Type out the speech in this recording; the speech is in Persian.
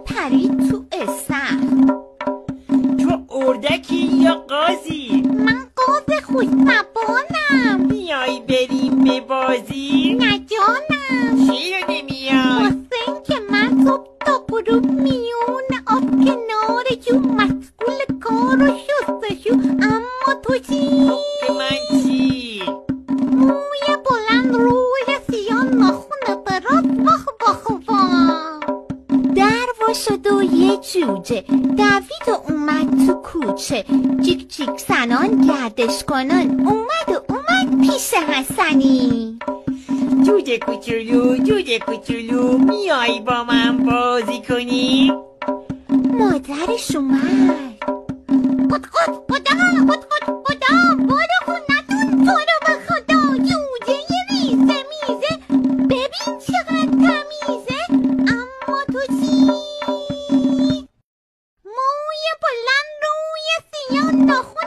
پرید تو استخر. تو اردکی یا قازی؟ من قاز خوش‌زبانم. میای بریم به بازی؟ نه جانم. چرا نمیای؟ واسه این که من صبح تا غروب میون آب کنار جو مشغول کار و شستشو. اما تو چی؟ خب من چی؟ موی بلند روی سیاه ناخون دراز واخ واخ واخ. در وا شد و یه جوجه دوید و اومد تو کوچه. جیک جیک زنان گردش کنان اومد پیش حسنی. جوجه کوچولو میای با من بازی کنی؟ مادرش اومد. خدا بارو خونتون تو رو به خدا. جوجه ریزه میزه ببین چقدر تمیزه. اما تو چی؟ موی بلند روی سیاه ناخون